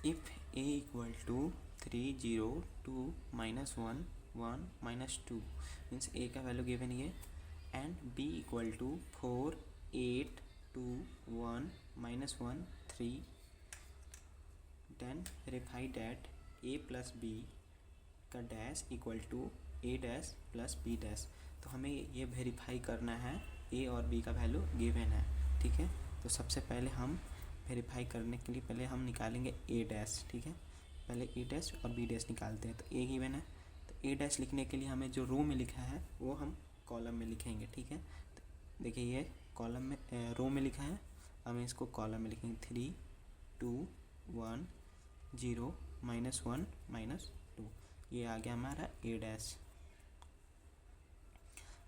If a equal to 3 0 2 -1 1 -2 means a का value given ये and b equal to 4 8 2 1 -1 3 then verify that a plus b का dash equal to a dash plus b dash. तो हमें ये verify करना है a और b का वैल्यू गिवन है, ठीक है। तो सबसे पहले हम वेरीफाई करने के लिए पहले हम निकालेंगे a डैश, ठीक है। पहले a डैश और b डैश निकालते हैं। तो a गिवन है, तो a डैश लिखने के लिए हमें जो रो में लिखा है वो हम कॉलम में लिखेंगे, ठीक है। तो देखिए ये कॉलम में रो में लिखा है, हमें इसको कॉलम में लिखेंगे 3 2 1 0 -1 -2। ये आ गया हमारा a डैश।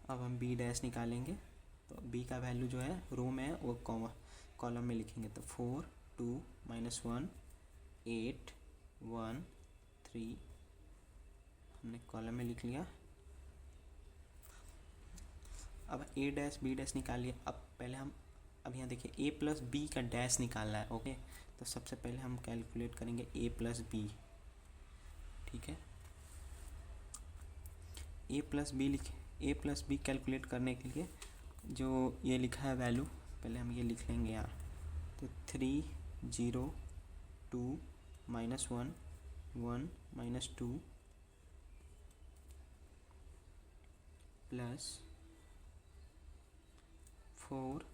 अब हम b डैश निकालेंगे। तो b का वैल्यू जो है रो में है वो कॉलम में लिखेंगे। तो 4 2 -1 8 1 3 हमने कॉलम में लिख लिया। अब a डैश b डैश निकाल लिया। अब पहले हम अब यहाँ देखिए a प्लस b का डैश निकालना है, ओके। तो सबसे पहले हम कैलकुलेट करेंगे a प्लस b, ठीक है। a प्लस b कैलकुलेट करने के लिए जो ये लिखा है वैल्यू पहले हम ये लिख लेंगे यहाँ। तो 3 0 2 -1 1 -2 प्लस 4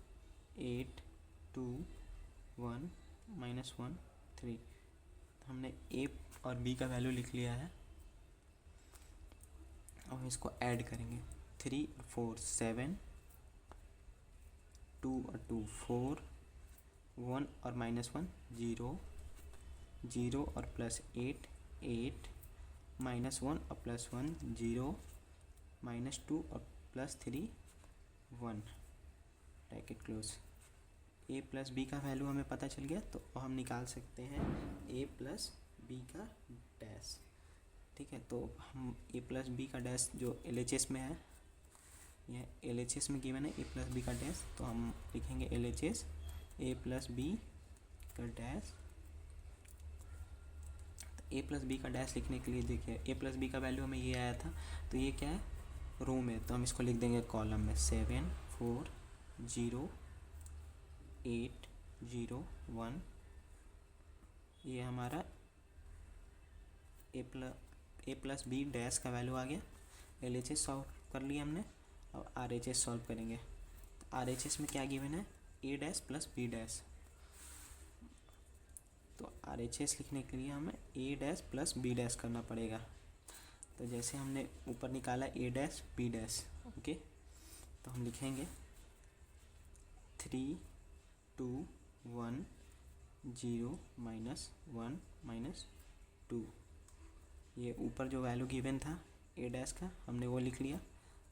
8 2 1 -1 3। हमने a और b का वैल्यू लिख लिया है। अब हम इसको ऐड करेंगे। 3 और 4 7 2 और 2 4 1 और -1 0 0 और प्लस 8 8 -1 और प्लस 1 0 -2 और plus 3 1 bracket close. a plus B का वैल्यू हमें पता चल गया, तो हम निकाल सकते हैं a प्लस बी का डैश, ठीक है। तो हम a प्लस बी का डैश जो LHS में है, यह LHS में गिवन है a प्लस बी का डैश। तो हम लिखेंगे LHS a प्लस बी का डैश। तो a प्लस बी का डैश लिखने के लिए देखिए a प्लस बी का वैल्यू हमें ये आया था, तो ये क्या है रो में, तो हम इसको लिख देंगे कॉलम में 7 4 0 8 0 1। ये हमारा a प्लस बी डैश का वैल्यू आ गया। LHS सॉल्व कर लिया हमने। अब RHS सॉल्व करेंगे। तो RHS में क्या गिवन है a dash plus b dash. तो RHS लिखने के लिए हमें a dash plus b dash करना पड़ेगा। तो जैसे हमने ऊपर निकाला a dash b dash, okay. तो हम लिखेंगे 3 2 1 0 -1 -2। ये ऊपर जो वैल्यू गिवन था a डैश का हमने वो लिख लिया।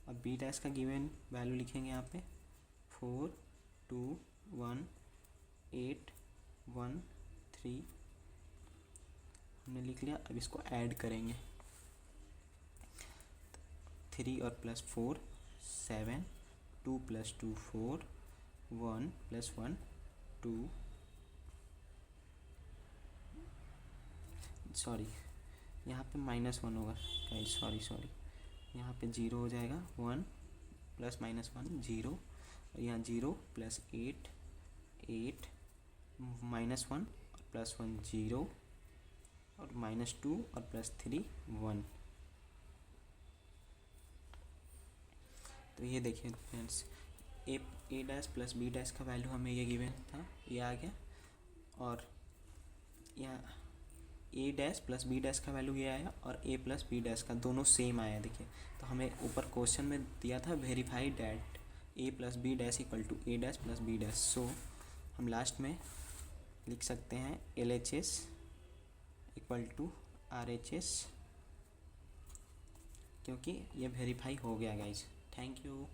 अब b डैश का गिवन वैल्यू लिखेंगे यहाँ पे 4 2 1 8 1 3 हमने लिख लिया। अब इसको ऐड करेंगे। 3 और प्लस 4 7 2 प्लस 2 4 1 प्लस 1 2 सॉरी यहाँ पे -1 होगा गाइस, सॉरी यहाँ पे 0 हो जाएगा। 1 प्लस -1 0 और यहाँ 0 प्लस 8 8 -1 और प्लस 1 0 और -2 और प्लस 3 1। तो ये देखिए friends a dash plus b dash का वैल्यू हमें ये गिवन था, ये आ गया। और यहाँ a dash plus b dash का वैल्यू ये आया और a प्लस b डैश का दोनों सेम आया। देखिए तो हमें ऊपर क्वेश्चन में दिया था verify that a plus B dash equal to a dash plus b dash. So हम लास्ट में लिख सकते हैं LHS इक्वल टू RHS, क्योंकि ये वेरीफाई हो गया गाइज। Thank you.